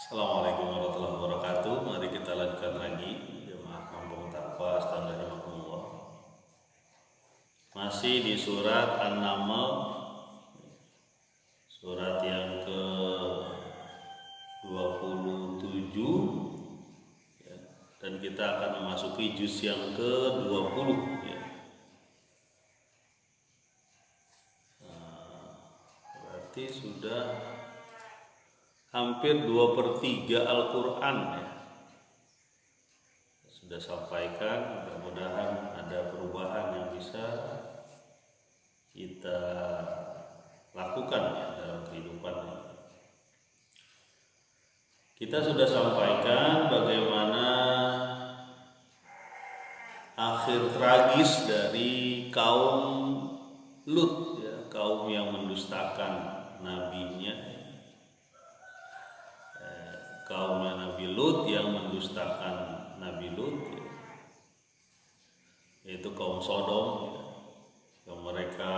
Assalamualaikum warahmatullahi wabarakatuh. Mari kita lanjutkan lagi jemaah kampung Taqwa standar rahimakumullah. Masih di surat An-Naml, surat yang ke-27 ya, dan kita akan memasuki juz yang ke-20 ya. Berarti sudah hampir 2/3 Al-Quran ya. Sudah sampaikan, mudah-mudahan ada perubahan yang bisa kita lakukan ya, dalam kehidupan. Kita sudah sampaikan bagaimana akhir tragis dari kaum Lut ya, kaum yang mendustakan nabinya. Kaumnya Nabi Lut yang mendustakan Nabi Lut ya, yaitu kaum Sodom ya, yang mereka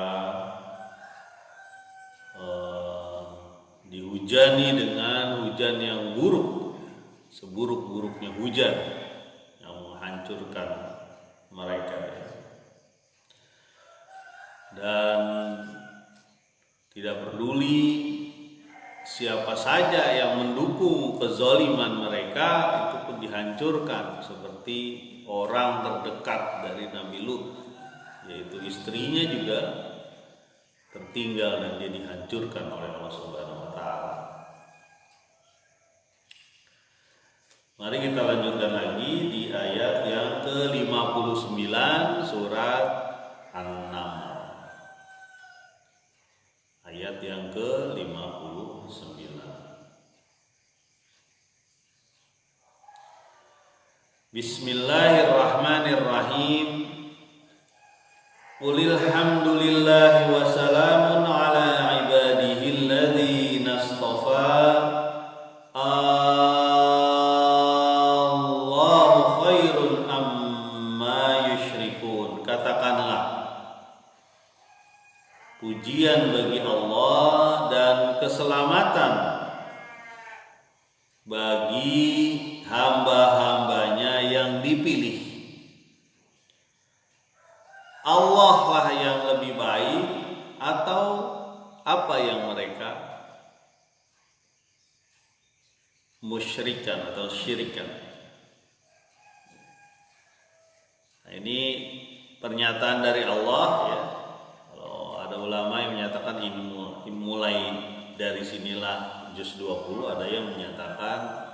dihujani dengan hujan yang buruk ya, seburuk-buruknya hujan yang menghancurkan mereka ya. Dan tidak peduli siapa saja yang mendukung kezaliman mereka itu pun dihancurkan, seperti orang terdekat dari Nabi Lut, yaitu istrinya juga tertinggal dan dia dihancurkan oleh Allah Subhanahu wa taala. Mari kita lanjutkan lagi di ayat yang ke-59 surat An-Naml. Ayat yang ke-59. Bismillahirrahmanirrahim. Qulil hamdulillahi wa salamun ala ibadihi alladzina istafa. Allahu khairun amma yusyrikun. Katakanlah, pujian bagi Allah dan keselamatan bagi hamba-hambanya yang dipilih. Allah lah yang lebih baik atau apa yang mereka musyrikan atau syirikan. Nah, ini pernyataan dari Allah ya. Ada ulama yang menyatakan mulai dari sinilah juz 20, ada yang menyatakan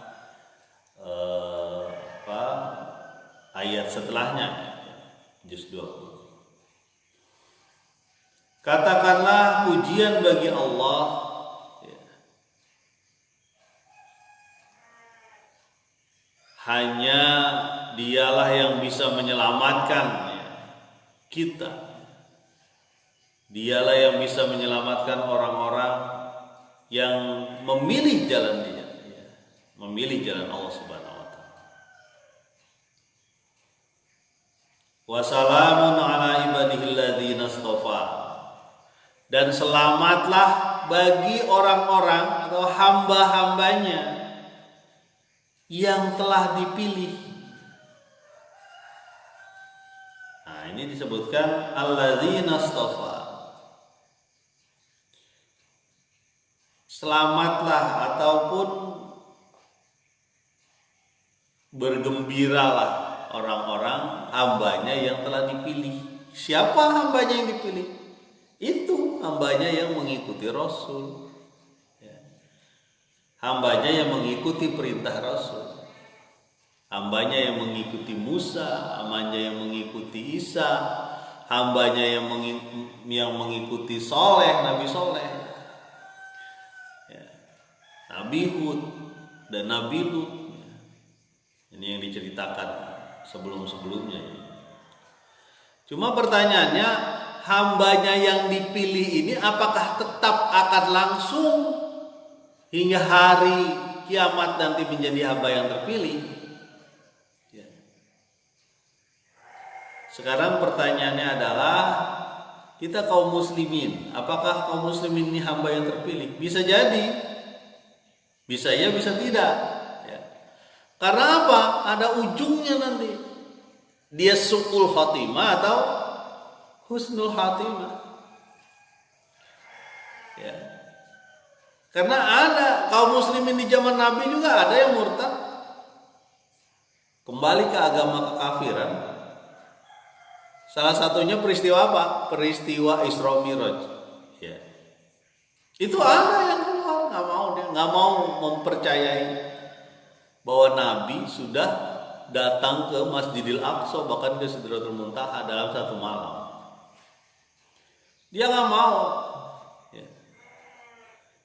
ayat setelahnya juz 20. Katakanlah pujian bagi Allah ya. Hanya dialah yang bisa menyelamatkan ya, kita. Dialah yang bisa menyelamatkan orang-orang yang memilih jalan Dia, ya, memilih jalan Allah Subhanahu wa taala. Wassalamun ala ibadihi alladzina istafa. Dan selamatlah bagi orang-orang atau hamba-hambanya yang telah dipilih. Nah, ini disebutkan alladzina istafa. Selamatlah ataupun bergembiralah orang-orang hambanya yang telah dipilih. Siapa hambanya yang dipilih? Itu hambanya yang mengikuti Rasul ya. Hambanya yang mengikuti perintah Rasul, hambanya yang mengikuti Musa, hambanya yang mengikuti Isa, hambanya yang mengikuti Soleh, Nabi Soleh, Nabi Hud dan Nabi Lut. Ini yang diceritakan sebelum-sebelumnya. Cuma pertanyaannya, hambanya yang dipilih ini apakah tetap akan langsung hingga hari kiamat nanti menjadi hamba yang terpilih? Ya. Sekarang pertanyaannya adalah, kita kaum muslimin, apakah kaum muslimin ini hamba yang terpilih? Bisa jadi Bisa ya, bisa tidak. Ya. Karena apa? Ada ujungnya nanti. Dia su'ul khotimah atau husnul khotimah. Ya. Karena ada kaum muslimin di zaman Nabi juga ada yang murtad, kembali ke agama kekafiran. Salah satunya peristiwa apa? Peristiwa Isra Mi'raj. Ya. Itu ada yang keluar, dia nggak mau mempercayai bahwa Nabi sudah datang ke Masjidil Aqsa, bahkan ke Sidratul Muntaha dalam satu malam. Dia nggak mau. Ya.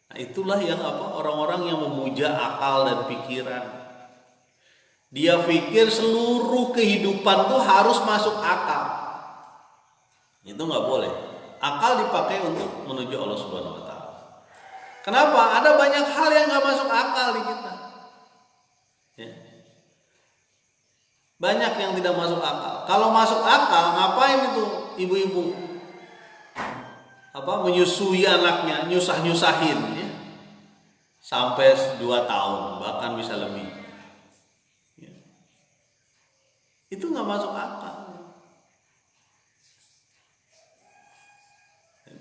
Nah, itulah yang orang-orang yang memuja akal dan pikiran. Dia pikir seluruh kehidupan tuh harus masuk akal. Itu nggak boleh. Akal dipakai untuk menuju Allah Subhanahu Wa Taala. Kenapa? Ada banyak hal yang nggak masuk akal di kita. Ya. Banyak yang tidak masuk akal. Kalau masuk akal, ngapain itu ibu-ibu? Menyusui anaknya, nyusah-nyusahin, ya. Sampai 2 tahun, bahkan bisa lebih. Ya. Itu nggak masuk akal.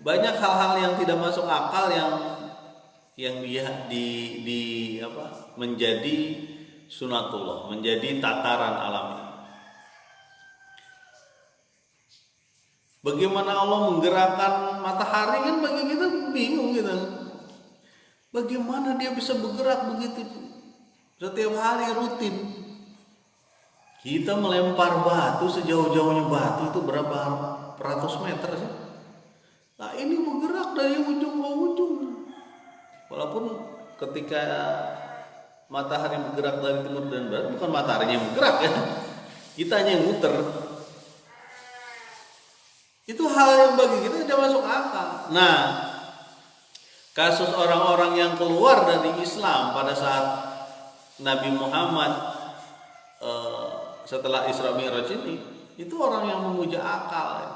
Banyak hal-hal yang tidak masuk akal yang dia menjadi sunatullah, menjadi tataran alami. Bagaimana Allah menggerakkan matahari, kan bagi kita bingung gitu. Bagaimana dia bisa bergerak begitu setiap hari rutin? Kita melempar batu sejauh-jauhnya batu itu berapa ratus meter sih? Nah, ini bergerak dari ujung ke ujung. Walaupun ketika matahari bergerak dari timur dan barat, bukan mataharinya yang bergerak ya, kita hanya yang muter. Itu hal yang bagi kita tidak masuk akal. Nah, kasus orang-orang yang keluar dari Islam pada saat Nabi Muhammad setelah Isra Mi'raj ini, itu orang yang memuja akal ya.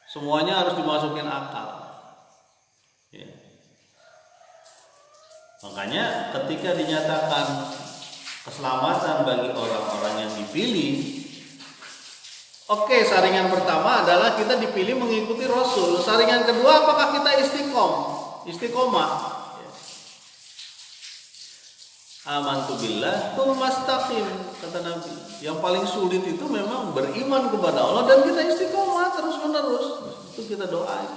Semuanya harus dimasukin akal ya. Makanya ketika dinyatakan keselamatan bagi orang-orang yang dipilih, oke, saringan pertama adalah kita dipilih mengikuti Rasul. Saringan kedua, apakah kita istiqomah ya. Amantu billah tsumastaqim, kata Nabi. Yang paling sulit itu memang beriman kepada Allah dan kita istiqomah terus menerus. Itu kita doa.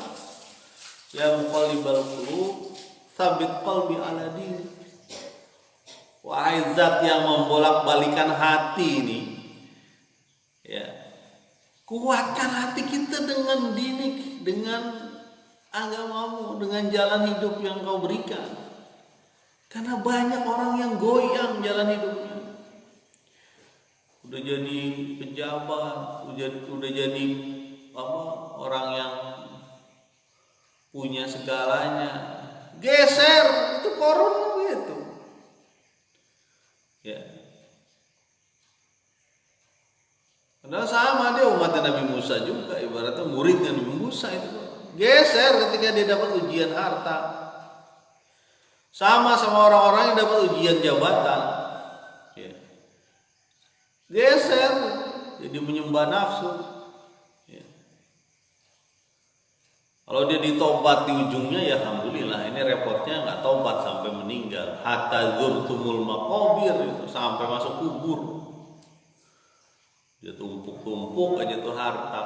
Ya muqallibal qulub, tsabit qalbi ala din. Wahai zat yang membolak-balikan hati ini, ya, kuatkan hati kita dengan dinik, dengan agamamu, dengan jalan hidup yang kau berikan. Karena banyak orang yang goyang jalan hidupnya. Udah jadi pejabat, udah jadi orang yang punya segalanya. Geser, itu korun gitu. Ya. Padahal sama dia umatnya Nabi Musa juga, ibaratnya muridnya Nabi Musa itu. Geser ketika dia dapat ujian harta. Sama orang-orang yang dapat ujian jabatan. Ya. Geser, jadi menyembah nafsu. Ya. Kalau dia ditobat di ujungnya, ya alhamdulillah, ini repotnya nggak tobat sampai meninggal. Hatta zurtumul maqabir, itu sampai masuk kubur. Dia tumpuk-tumpuk aja tuh harta.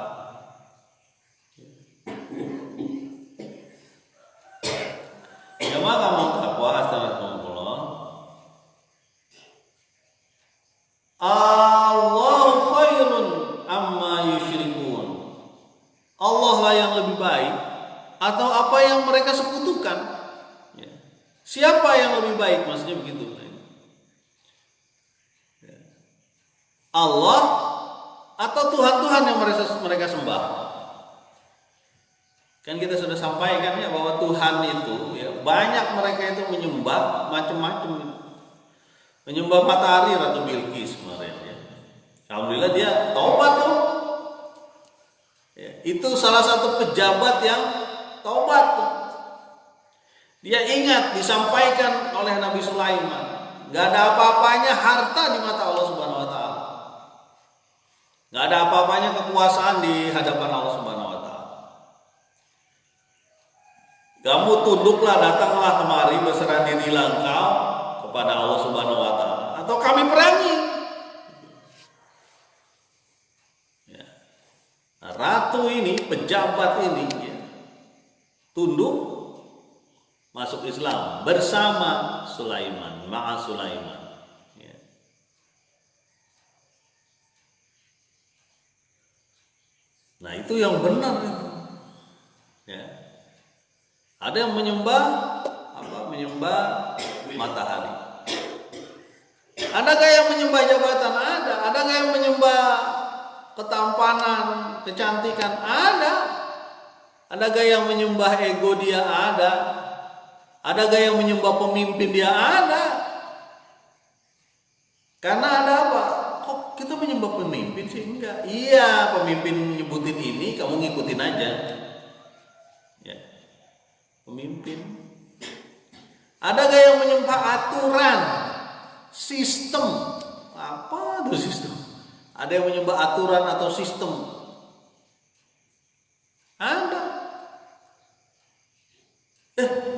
Ya maka mengapa astagfirullah. Allah khairun amma yusyrikun. Allah lah yang lebih baik atau apa yang mereka sekutukan. Ya. Siapa yang lebih baik? Maksudnya begitu. Ya. Allah atau Tuhan-Tuhan yang mereka sembah. Kan kita sudah sampaikan ya bahwa Tuhan itu ya, banyak mereka itu menyembah macam-macam. Menyembah matahari Ratu Bilqis kemarin ya. Alhamdulillah dia taubat tuh. Ya, itu salah satu pejabat yang taubat tuh. Dia ingat disampaikan oleh Sulaiman. Gak ada apa-apanya harta di mata Allah Subhanahu wa taala. Gak ada apa-apanya kekuasaan di hadapan Allah Subhanahu wa taala. Kamu tunduklah, datanglah kemari, berserah dirilah engkau kepada Allah Subhanahu wa taala, atau kami perangi. Ya. Nah, ratu ini, pejabat ini, ya, tunduk masuk Islam bersama Sulaiman, ma'a Sulaiman. Ya. Nah, itu yang benar itu. Ya. Ada yang menyembah menyembah matahari. Adakah yang menyembah jabatan? Ada. Adakah yang menyembah ketampanan, kecantikan? Ada. Adakah yang menyembah ego dia? Ada. Adakah yang menyembah pemimpin dia? Ada. Karena ada apa? Kok kita menyembah pemimpin sih? Enggak. Iya, pemimpin nyebutin ini, kamu ngikutin aja. Ya. Pemimpin. Adakah yang menyembah aturan, sistem? Apa itu sistem? Ada yang menyembah aturan atau sistem? Ada.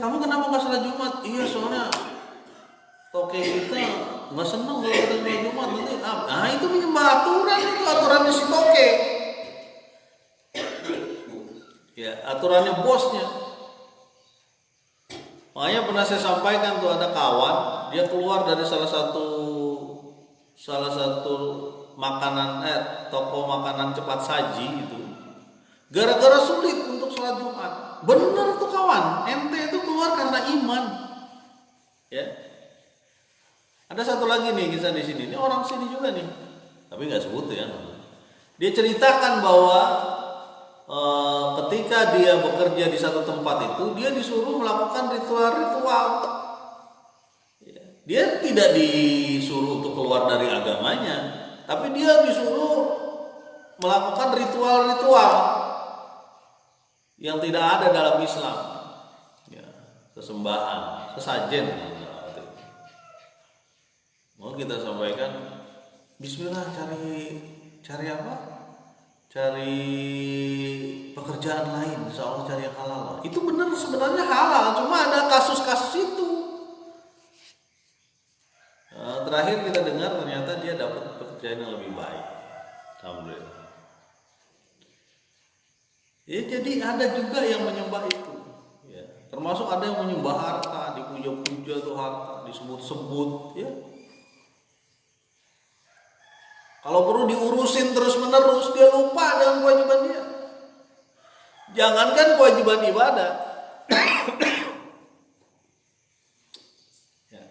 Kamu kenapa nggak sholat Jumat? Iya, soalnya toke kita nggak seneng kalau kita sholat Jumat nanti. Itu menyembah aturan, itu aturannya si toke. Ya, aturannya bosnya. Makanya pernah saya sampaikan tuh, ada kawan, dia keluar dari salah satu makanan toko makanan cepat saji itu, gara-gara sulit untuk sholat Jumat. Bener tuh kawan, ente itu keluar karena iman. Ya. Ada satu lagi nih kisah di sini. Ini orang sini juga nih, tapi nggak sebut ya. Dia ceritakan bahwa ketika dia bekerja di satu tempat itu, dia disuruh melakukan ritual-ritual. Dia tidak disuruh untuk keluar dari agamanya, tapi dia disuruh melakukan ritual-ritual yang tidak ada dalam Islam. Ya, kesembahan, sesajen. Mau kita sampaikan, Bismillah, cari apa? Cari pekerjaan lain, insya Allah cari yang halal. Itu benar, sebenarnya halal, cuma ada kasus-kasus itu. Terakhir kita dengar ternyata dia dapat pekerjaan yang lebih baik. Alhamdulillah. Ya, jadi ada juga yang menyembah itu. Ya, termasuk ada yang menyembah harta, dipuja-puja tuh harta, disebut-sebut. Ya. Kalau perlu diurusin terus-menerus, dia lupa dengan kewajiban dia. Jangankan kewajiban ibadah, ya.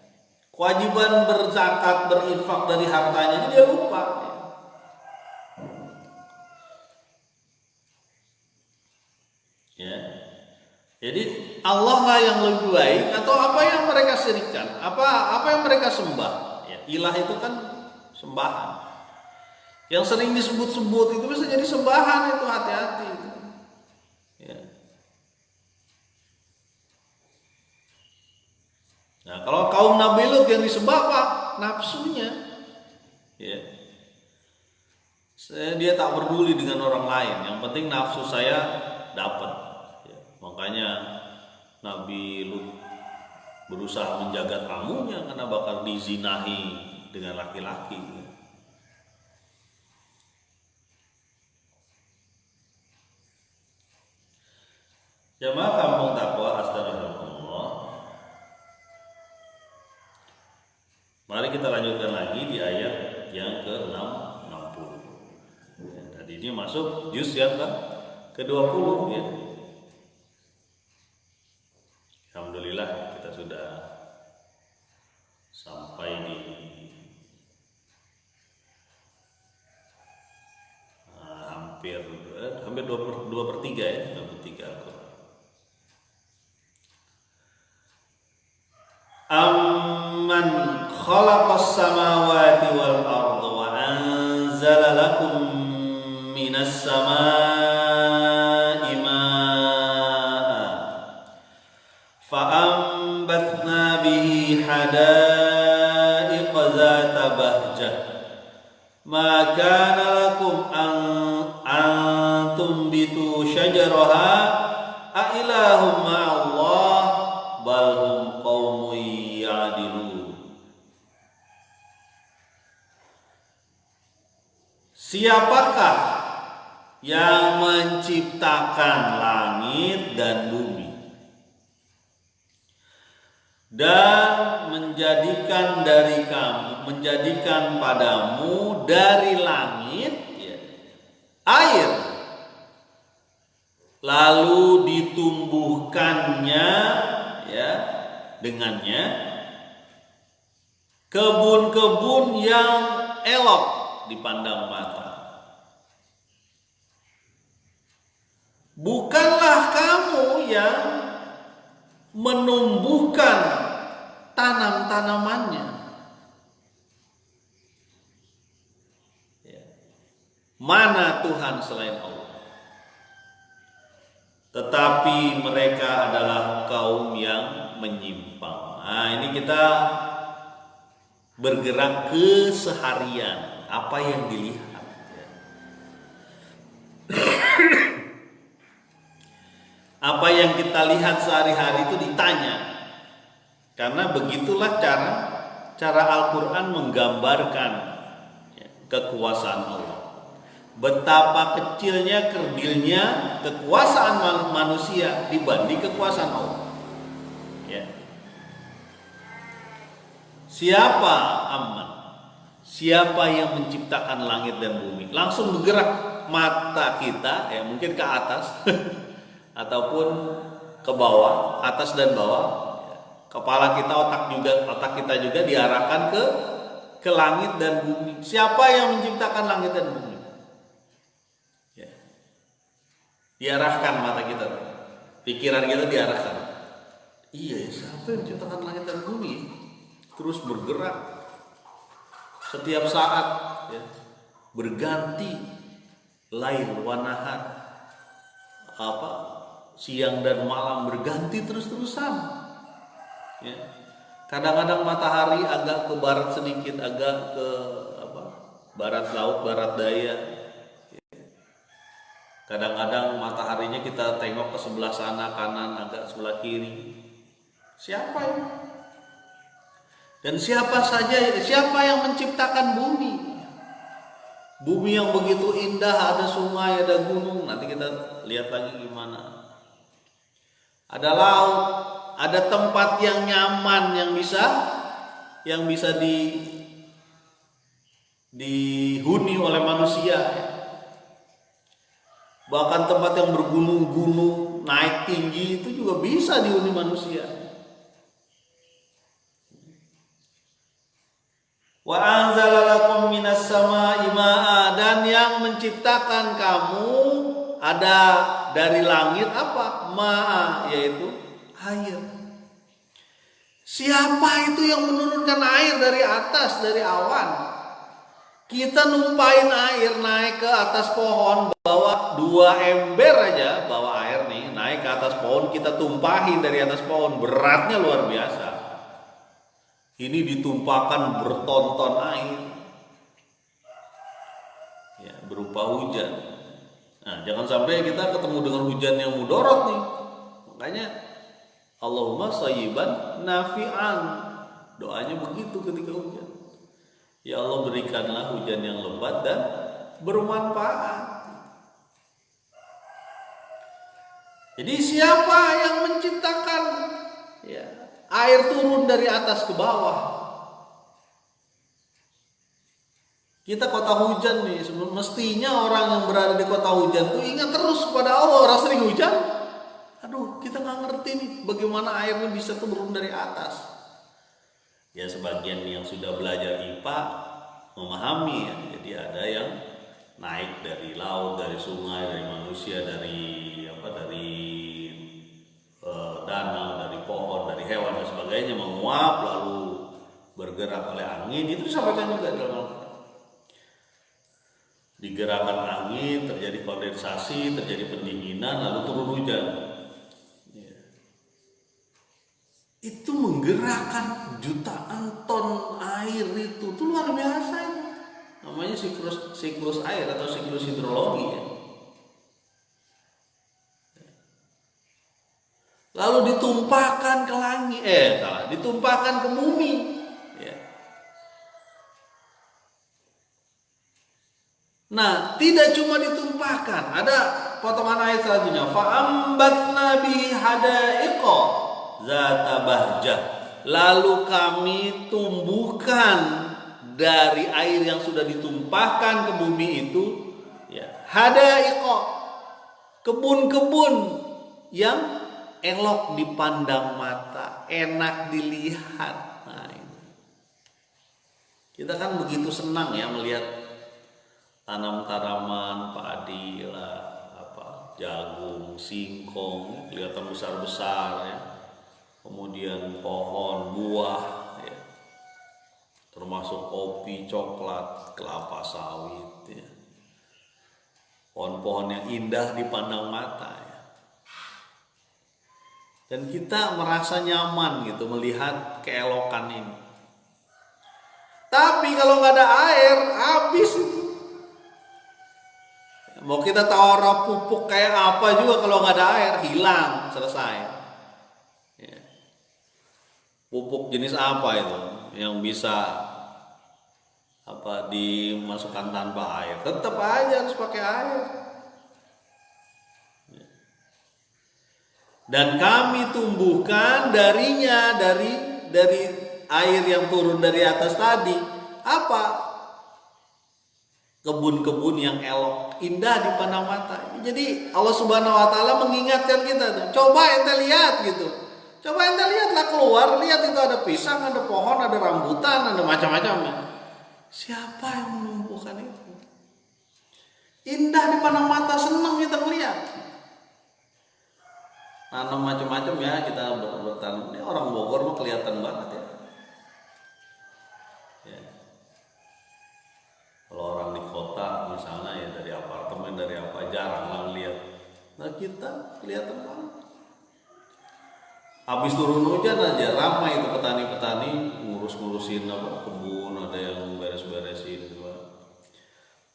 Kewajiban berzakat, berinfak dari hartanya dia lupa. Ya. Jadi Allah lah yang lebih baik, atau apa yang mereka syirikan, apa yang mereka sembah. Ya, ilah itu kan sembahan. Yang sering disebut-sebut itu bisa jadi sembahan, itu hati-hati. Ya. Nah, kalau kaum Nabi Lut yang disembah apa? Nafsunya. Ya. Dia tak peduli dengan orang lain, yang penting nafsu saya dapat. Ya. Makanya Nabi Lut berusaha menjaga tamunya karena bakal dizinahi dengan laki-laki. Jamaah kampung takwa, astagfirullah. Mari kita lanjutkan lagi di ayat yang ke-60. Ya, tadi ini masuk juz yang ke-20 ya. Alhamdulillah kita sudah sampai di hampir 2/3 ya, 2/3. Amman khalaqas samawati wal arda wa anzala lakum minas samaa'i maa'an fa ambatna bihi hadaiqa zata bahjah ma kana lakum an tumbitu syajaraha a ilahum ma'allah bal hum qaumun ya'dilun. Siapakah yang menciptakan langit dan bumi dan menjadikan padamu dari langit air, lalu ditumbuhkannya dengannya kebun-kebun yang elok dipandang mata. Bukanlah kamu yang menumbuhkan tanam-tanamannya. Mana Tuhan selain Allah? Tetapi mereka adalah kaum yang menyimpang. Nah, ini kita bergerak ke seharian, apa yang dilihat. Apa yang kita lihat sehari-hari itu ditanya. Karena begitulah cara Al-Quran menggambarkan kekuasaan Allah. Betapa kecilnya, kerdilnya kekuasaan manusia dibanding kekuasaan Allah. Siapa aman? Siapa yang menciptakan langit dan bumi? Langsung bergerak mata kita, mungkin ke atas ataupun ke bawah, atas dan bawah. Kepala kita, otak kita juga diarahkan ke langit dan bumi. Siapa yang menciptakan langit dan bumi? Diarahkan mata kita, pikiran kita diarahkan. Iya, siapa yang menciptakan langit dan bumi? Terus bergerak setiap saat, berganti lail wa nahar, siang dan malam berganti terus-terusan. Kadang-kadang matahari agak ke barat sedikit, agak ke barat laut, barat daya. Kadang-kadang mataharinya kita tengok ke sebelah sana kanan, agak sebelah kiri. Siapa ini? Dan siapa yang menciptakan bumi? Bumi yang begitu indah, ada sungai, ada gunung. Nanti kita lihat lagi gimana. Ada laut, ada tempat yang nyaman, yang bisa dihuni oleh manusia. Bahkan tempat yang bergunung-gunung, naik tinggi itu juga bisa dihuni manusia. Wa anzala lakum minas samaa'i maa'a, dan yang menciptakan kamu ada dari langit apa? Ma'a, yaitu air. Siapa itu yang menurunkan air dari atas, dari awan? Kita numpain air naik ke atas pohon, bawa 2 ember aja, bawa air nih, naik ke atas pohon, kita tumpahin dari atas pohon, beratnya luar biasa. Ini ditumpahkan bertonton air, berupa hujan. Nah, jangan sampai kita ketemu dengan hujan yang mudorot nih. Makanya Allahumma shayyiban nafi'an, doanya begitu ketika hujan. Ya Allah, berikanlah hujan yang lebat dan bermanfaat. Jadi siapa yang menciptakan air turun dari atas ke bawah? Kita kota hujan nih, mestinya orang yang berada di kota hujan tuh ingat terus kepada Allah. Orang sering hujan, aduh, kita nggak ngerti nih bagaimana airnya bisa turun dari atas. Ya, sebagian yang sudah belajar IPA memahami jadi ada yang naik dari laut, dari sungai, dari manusia, dari danau, dari pohon, dari hewan dan sebagainya, menguap lalu bergerak oleh angin. Itu disampaikan juga dalam Al-Quran. Digerakkan angin, terjadi kondensasi, terjadi pendinginan, lalu turun hujan. Itu menggerakkan jutaan ton air itu luar biasa itu. Namanya siklus air atau siklus hidrologi ya. Lalu ditumpahkan ke langit, ditumpahkan ke bumi. Ya. Nah, tidak cuma ditumpahkan, ada potongan ayat selanjutnya. Fa'ambatna bihi hadaiqa zata bahjah. Lalu kami tumbuhkan dari air yang sudah ditumpahkan ke bumi itu, ya, hadaiqa, kebun-kebun yang elok dipandang mata, enak dilihat. Nah, ini. Kita kan begitu senang ya melihat tanam-tanaman padi lah, jagung, singkong, kelihatan besar-besar ya. Kemudian pohon, buah ya. Termasuk kopi, coklat, kelapa sawit ya. Pohon-pohon yang indah dipandang mata ya. Dan kita merasa nyaman gitu melihat keelokan ini. Tapi kalau nggak ada air, habis. Mau kita taruh pupuk kayak apa juga kalau nggak ada air, hilang, selesai. Ya. Pupuk jenis apa itu yang bisa dimasukkan tanpa air? Tetap aja harus pakai air. Dan kami tumbuhkan darinya, dari air yang turun dari atas tadi, kebun-kebun yang elok, indah dipandang mata. Jadi Allah Subhanahu wa taala mengingatkan kita tuh, coba ente lihat gitu. Coba ente lihatlah keluar, lihat itu ada pisang, ada pohon, ada rambutan, ada macam-macam. Siapa yang menumbuhkan itu? Indah dipandang mata, senang kita melihat. Tanam macam-macam ya, kita bertanam. Ini orang Bogor mah kelihatan banget ya. Ya. Kalau orang di kota misalnya ya dari apartemen, dari apa, jarang lah lihat. Nah kita kelihatan banget. Habis turun hujan aja ramai itu petani-petani ngurus-ngurusin kebun, ada yang beres-beresin gitu.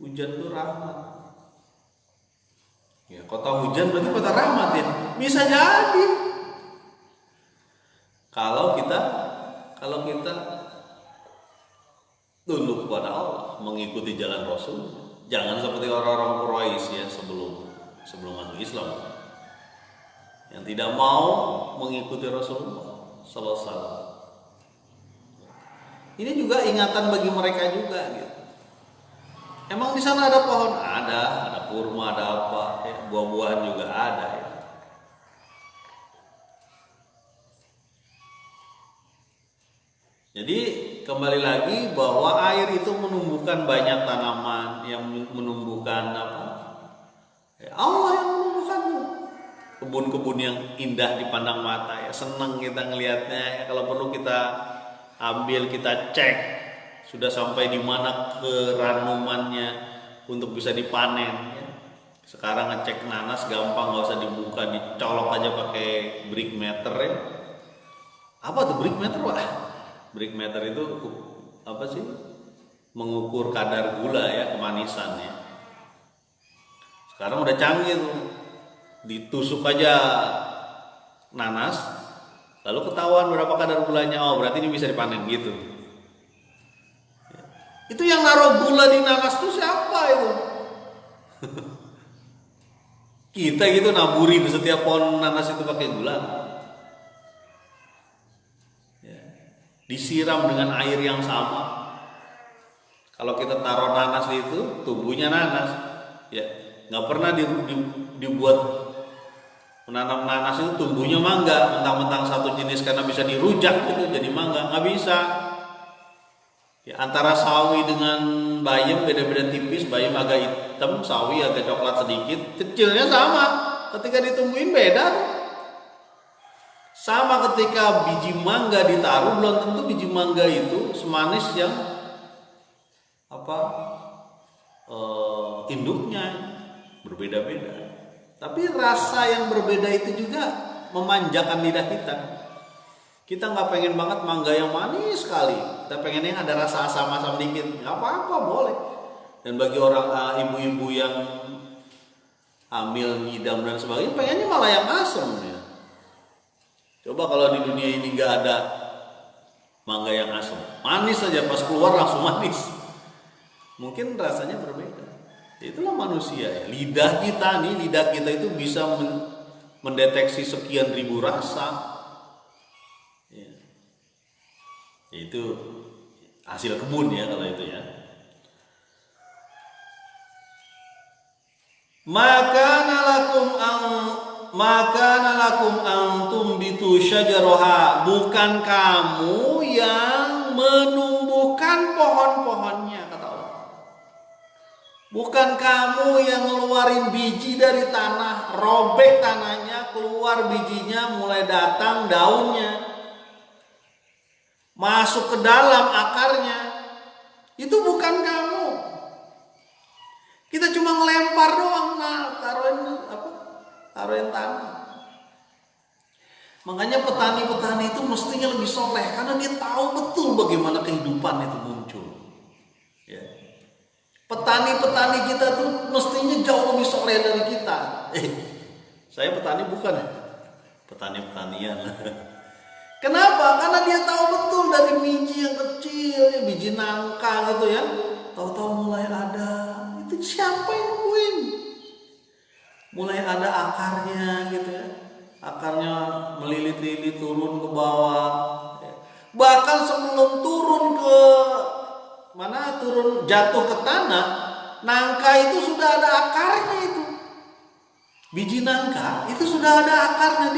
Hujan tuh rahmat. Ya, kota hujan berarti kota rahmat ya. Bisa jadi. Kalau kita tunduk kepada Allah, mengikuti jalan Rasul, jangan seperti orang-orang Quraisy ya sebelum masuk Islam, yang tidak mau mengikuti Rasulullah sallallahu alaihi wasallam. Ini juga ingatan bagi mereka juga gitu. Emang di sana ada pohon? Ada kurma, ada apa? Ya, buah-buahan juga ada ya. Jadi kembali lagi bahwa air itu menumbuhkan banyak tanaman, yang menumbuhkan apa? Ya, Allah yang menumbuhkannya. Kebun-kebun yang indah dipandang mata ya, senang kita ngelihatnya ya. Kalau perlu kita ambil, kita cek sudah sampai di mana keranumannya untuk bisa dipanen ya. Sekarang ngecek nanas gampang, nggak usah dibuka, dicolok aja pakai brick meter ya. Apa tuh brick meter, Pak? Brick meter itu apa sih? Mengukur kadar gula ya, kemanisan ya. Sekarang udah canggih tuh. Ditusuk aja nanas, lalu ketahuan berapa kadar gulanya. Oh, berarti ini bisa dipanen gitu. Itu yang naruh gula di nanas itu siapa itu? Kita gitu naburi di setiap pohon nanas itu pakai gula. Ya. Disiram dengan air yang sama. Kalau kita taruh nanas itu, tumbuhnya nanas. Ya, nggak pernah dibuat menanam nanas itu tumbuhnya mangga, mentang-mentang satu jenis karena bisa dirujak gitu jadi mangga, nggak bisa. Ya, antara sawi dengan bayam beda-beda tipis, bayam agak hitam, sawi agak coklat sedikit, kecilnya sama. Ketika ditumbuhin beda. Sama ketika biji mangga ditaruh, belum tentu biji mangga itu semanis yang induknya, berbeda-beda. Tapi rasa yang berbeda itu juga memanjakan lidah kita. Kita nggak pengen banget mangga yang manis sekali. Kita pengen yang ada rasa asam-asam dikit. Nggak apa-apa, boleh. Dan bagi orang ibu-ibu yang hamil, ngidam dan sebagainya, pengennya malah yang asam ya. Coba kalau di dunia ini nggak ada mangga yang asam, manis saja pas keluar langsung manis. Mungkin rasanya berbeda. Itulah manusia ya. Lidah kita itu bisa mendeteksi sekian ribu rasa. Itu hasil kebun ya kalau itu ya. Maka nalakum tumbitu syajaroha, bukan kamu yang menumbuhkan pohon-pohonnya, kata Allah. Bukan kamu yang ngeluarin biji dari tanah, robek tanahnya, keluar bijinya, mulai datang daunnya, masuk ke dalam akarnya. Itu bukan kamu. Kita cuma ngelempar doang, taruhin tanah. Makanya petani-petani itu mestinya lebih soleh, karena dia tahu betul bagaimana kehidupan itu muncul. Ya. Petani-petani kita tuh mestinya jauh lebih soleh dari kita. Saya petani bukan ya? Petani-petanian. Kenapa? Karena dia tahu betul dari biji yang kecil, biji nangka gitu ya. Tahu-tahu mulai ada. Itu siapa yang nemuin? Mulai ada akarnya gitu ya. Akarnya melilit-lilit turun ke bawah. Bahkan sebelum turun ke mana, turun jatuh ke tanah, nangka itu sudah ada akarnya itu. Biji nangka itu sudah ada akarnya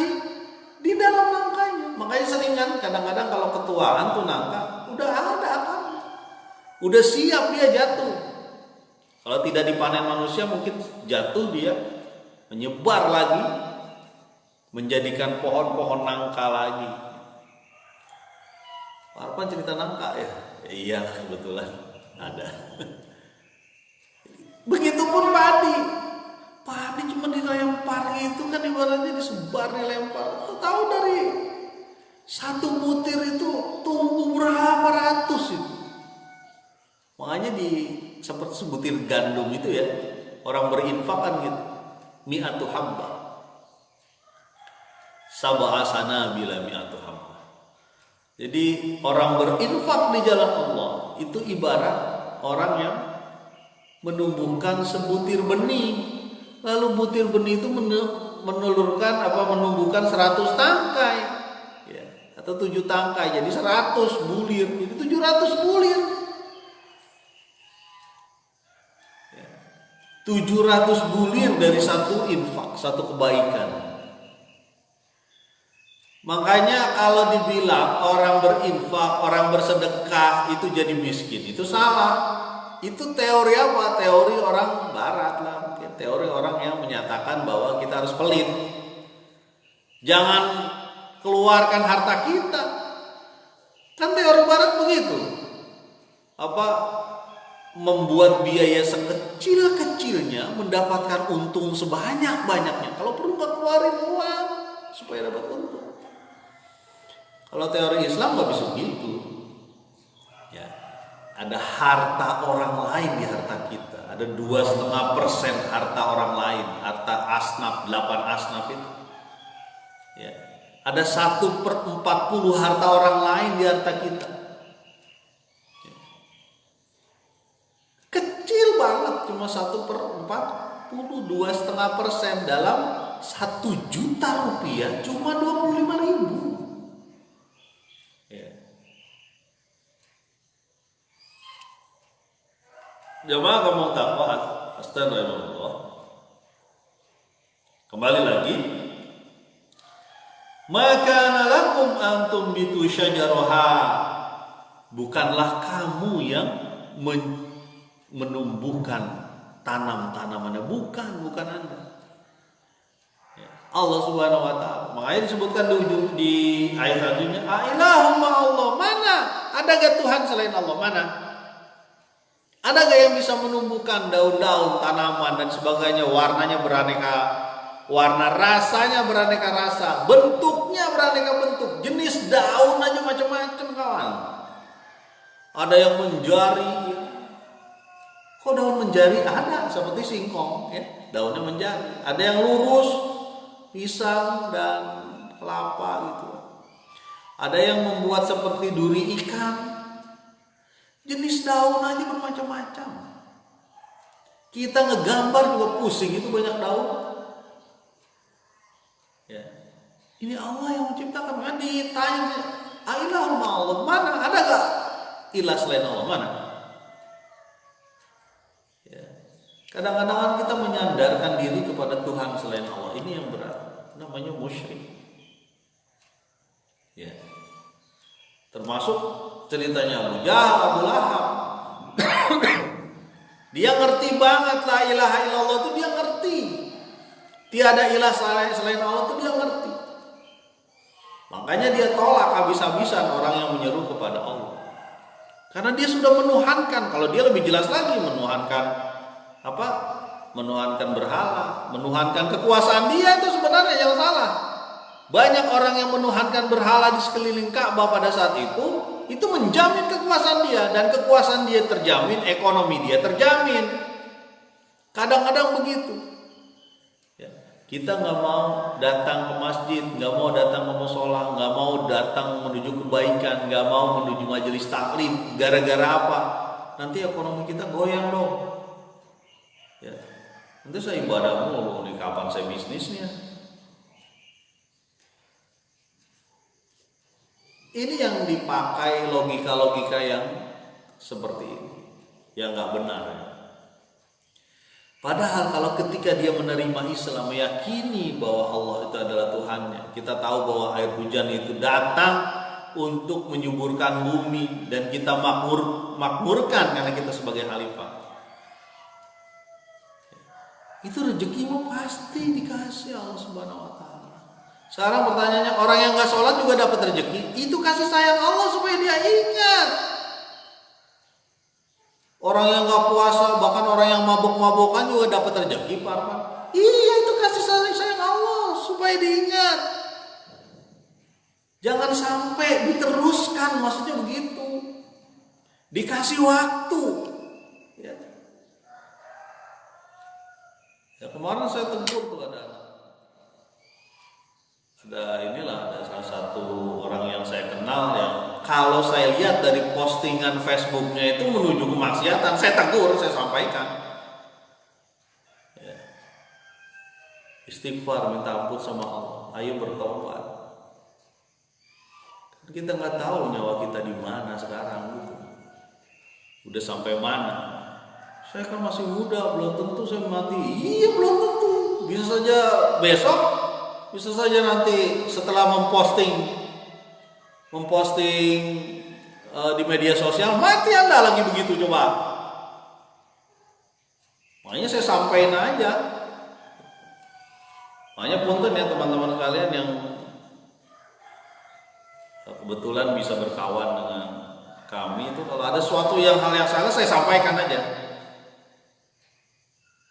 di dalam nangkanya. Makanya sering kan kadang-kadang kalau ketuaan tuh nangka udah ada akarnya. Udah siap dia jatuh. Kalau tidak dipanen manusia mungkin jatuh dia menyebar lagi, menjadikan pohon-pohon nangka lagi. Pak Arfan cerita nangka ya? Iya kebetulan ada. Begitupun padi. Padi cuma dilempar itu kan ibaratnya disebar, dilempar. Tahu dari satu butir itu tumbuh berapa ratus itu. Makanya seperti sebutir gandum itu ya, orang berinfak kan gitu. Mi'atu habba. Sab'a sanabila mi'atu habba. Jadi orang berinfak di jalan Allah itu ibarat orang yang menumbuhkan sebutir benih. Lalu butir benih itu menumbuhkan 100 tangkai ya, atau 7 tangkai, jadi 100 bulir, jadi 700 bulir ya. 700 bulir dari satu infak, satu kebaikan. Makanya kalau dibilang orang berinfak, orang bersedekah itu jadi miskin, itu salah. Itu teori apa? Teori orang barat lah. Teori orang yang menyatakan bahwa kita harus pelit. Jangan keluarkan harta kita. Kan teori barat begitu. Membuat biaya sekecil-kecilnya mendapatkan untung sebanyak-banyaknya. Kalau perlu nggak keluarin uang supaya dapat untung. Kalau teori Islam nggak bisa gitu. Ya, ada harta orang lain di harta kita. Ada 2,5% harta orang lain, harta asnaf, 8 asnaf itu. Ya. Ada 1/40 harta orang lain di harta kita. Ya. Kecil banget, cuma 1/40, 2,5% dalam 1 juta rupiah, cuma 25.000. Jamaah kaum takwa astagfirullah. Kembali lagi. Maka nalakum antum bitu syajaroha. Bukanlah kamu yang menumbuhkan tanam-tanamannya, bukan Anda. Allah Subhanahu wa taala. Makanya disebutkan di ayat selanjutnya, "Ailahumma Allah." Mana? Ada gak Tuhan selain Allah? Mana? Ada gak yang bisa menumbuhkan daun-daun, tanaman dan sebagainya, warnanya beraneka warna rasanya beraneka rasa, bentuknya beraneka bentuk, jenis daun aja macam-macam kawan. Ada yang menjari, kok daun menjari ada seperti singkong ya, daunnya menjari. Ada yang lurus, pisang dan kelapa gitu. Ada yang membuat seperti duri ikan. Jenis daun aja bermacam-macam. Kita ngegambar juga pusing, itu banyak daun. Ya. Ini Allah yang menciptakan. Kan ditanya, "Ailahum Allah, mana? Ada gak ilah selain Allah? Mana?" Ya. Kadang-kadang kita menyandarkan diri kepada Tuhan selain Allah. Ini yang berat. Namanya musyrik. Ya. Termasuk ceritanya Abu Jahal, Abu Lahab. Dia ngerti banget la ilaha illallah itu, dia ngerti. Tiada ilah selain Allah itu dia ngerti. Makanya dia tolak habis-habisan orang yang menyeru kepada Allah. Karena dia sudah menuhankan, kalau dia lebih jelas lagi menuhankan apa? Menuhankan berhala, menuhankan kekuasaan dia, itu sebenarnya yang salah. Banyak orang yang menuhankan berhala di sekeliling Ka'bah pada saat itu menjamin kekuasaan dia, dan kekuasaan dia terjamin, ekonomi dia terjamin. Kadang-kadang begitu. Ya, kita nggak mau datang ke masjid, nggak mau datang ke musola, nggak mau datang menuju kebaikan, nggak mau menuju majelis taklim. Gara-gara apa? Nanti ekonomi kita goyang dong. Ya, nanti saya ibadah mulu, nih kapan saya bisnisnya? Ini yang dipakai logika-logika yang seperti ini, yang nggak benar. Padahal kalau ketika dia menerima Islam, meyakini bahwa Allah itu adalah Tuhannya, kita tahu bahwa air hujan itu datang untuk menyuburkan bumi dan kita makmurkan karena kita sebagai khalifah. Itu rezekimu pasti dikasih Allah Subhanahu wa taala. Sekarang pertanyaannya, orang yang gak sholat juga dapat rezeki. Itu kasih sayang Allah supaya dia ingat. Orang yang gak puasa, bahkan orang yang mabuk-mabukan juga dapat rezeki, Pak. Iya, itu kasih sayang Allah supaya diingat. Jangan sampai diteruskan, maksudnya begitu. Dikasih waktu. Ya kemarin saya tegur tuh ada salah satu orang yang saya kenal yang kalau saya lihat dari postingan Facebooknya itu menuju kemaksiatan, saya tegur, saya sampaikan. Ya. Istighfar, minta ampun sama Allah, ayo bertobat. Kita nggak tahu nyawa kita di mana sekarang gitu. Udah sampai mana? Saya kan masih muda, belum tentu saya mati. Iya, belum tentu. Bisa saja besok, bisa saja nanti setelah memposting di media sosial, mati Anda lagi begitu, coba. Makanya saya sampaikan aja. Makanya punten ya teman-teman kalian yang kebetulan bisa berkawan dengan kami itu, kalau ada suatu hal yang salah saya sampaikan aja.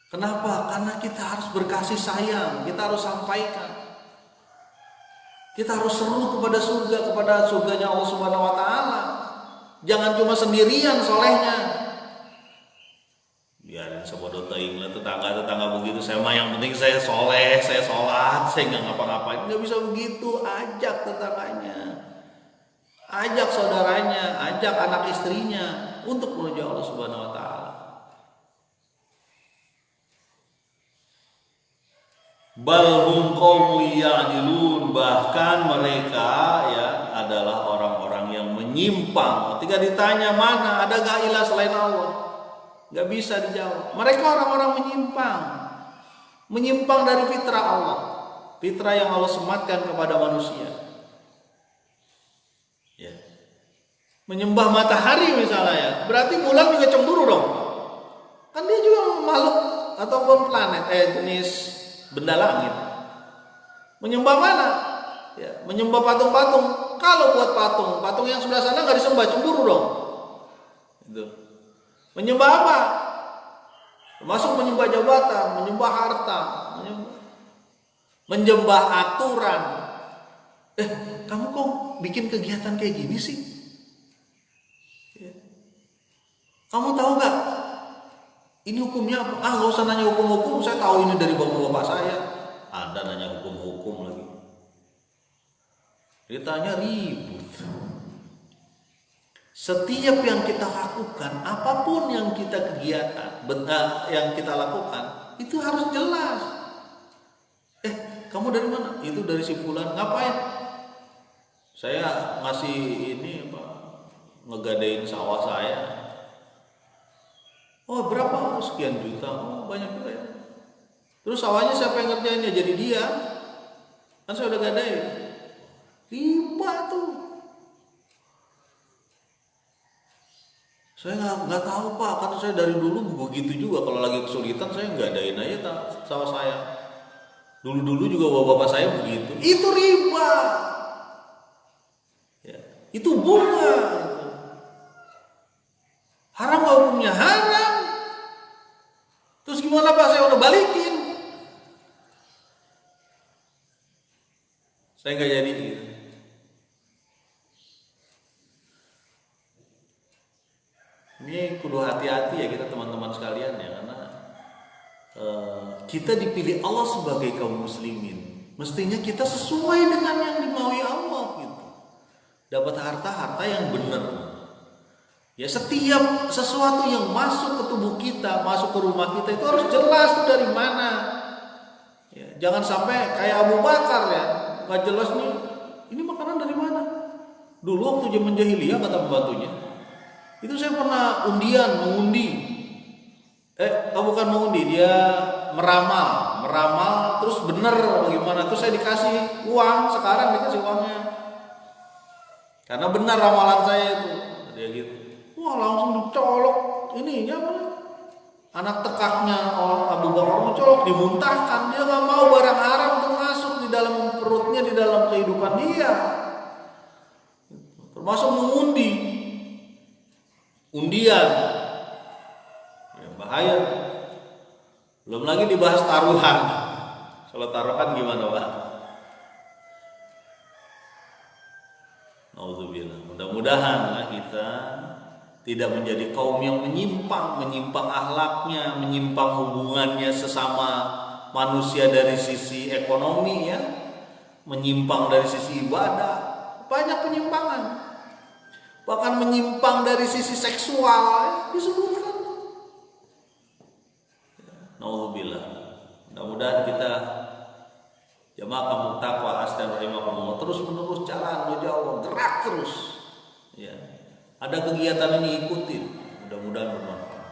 Kenapa? Karena kita harus berkasih sayang, kita harus sampaikan. Kita harus seru kepada surganya Allah Subhanahu wa taala. Jangan cuma sendirian solehnya. Biarin sebodoh teing lah tetangga begitu, saya mah yang penting saya soleh, saya sholat, saya nggak ngapa-ngapain. Nggak bisa begitu, ajak tetangganya, ajak saudaranya, ajak anak istrinya untuk menuju Allah Subhanahu wa taala. Balhum qaumun ya'dilun, bahkan mereka ya adalah orang-orang yang menyimpang. Ketika ditanya mana ada gak ilah selain Allah, gak bisa dijawab. Mereka orang-orang menyimpang dari fitrah Allah, fitrah yang Allah sematkan kepada manusia. Ya. Menyembah matahari misalnya, ya, berarti bulan juga cemburu dong. Kan dia juga makhluk ataupun planet, jenis benda langit. Menyembah mana? Ya, menyembah patung-patung. Kalau buat patung yang sebelah sana nggak disembah, cemburu dong. Itu. Menyembah apa? Termasuk menyembah jabatan, menyembah harta, menjembah aturan. Kamu kok bikin kegiatan kayak gini sih? Kamu tahu nggak? Ini hukumnya apa? Nggak usah nanya hukum-hukum, saya tahu ini dari bapak-bapak saya. Anda nanya hukum-hukum lagi. Ditanya ribut. Setiap yang kita lakukan, apapun yang kita kegiatan, yang kita lakukan, itu harus jelas. Kamu dari mana? Itu dari si fulan. Ngapain? Saya ngasih ini ngegadain sawah saya. Oh berapa? Sekian juta. Oh banyak juga ya. Terus sawahnya siapa yang ngerjainnya? Jadi dia. Kan saya udah gadain. Riba tuh. Saya nggak tahu Pak, karena saya dari dulu begitu juga. Kalau lagi kesulitan saya gadain aja sawah saya. Dulu juga bapak saya begitu. Itu riba. Ya, itu bunga. Haram nggak hukumnya? Haram. Terus gimana Pak? Saya udah balikin. Saya nggak jadi gitu. Ini kudu hati-hati ya kita teman-teman sekalian ya, karena kita dipilih Allah sebagai kaum muslimin. Mestinya kita sesuai dengan yang dimaui Allah gitu. Dapat harta yang benar. Ya setiap sesuatu yang masuk ke tubuh kita, masuk ke rumah kita itu harus jelas tuh dari mana. Ya, jangan sampai kayak Abu Bakar ya, nggak jelas nih. Ini makanan dari mana? Dulu waktu zaman jahiliyah kata pembantunya, itu saya pernah mengundi. Bukan mengundi, dia meramal terus bener bagaimana, terus saya dikasih uang, sekarang dikasih uangnya karena benar ramalan saya itu. Dia gitu, wah langsung dicolok ininya anak tekaknya Abu Bakar, mencolok, dimuntahkan. Dia nggak mau barang haram itu masuk di dalam perutnya, di dalam kehidupan dia, termasuk mengundi undian. Bahaya. Belum lagi dibahas taruhan. Kalau taruhan gimana Pak? Nauzubillah. Mudah-mudahan kita tidak menjadi kaum yang menyimpang akhlaknya, menyimpang hubungannya sesama manusia dari sisi ekonomi ya, menyimpang dari sisi ibadah. Banyak penyimpangan. Bahkan menyimpang dari sisi seksual ya, disebutkan. Nauzubillah. Mudah-mudahan kita jamaah kampung takwa asdan rahimahumullah terus menerus jalan menuju Allah, gerak terus. Ya. Ada kegiatan ini ikutin. Mudah-mudahan bermanfaat.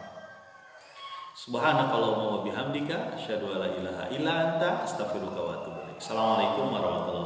Subhanakallahumma wa bihamdika asyhadu an la ilaha illa anta astaghfiruka wa atubu ilaik. Assalamualaikum warahmatullahi wabarakatuh.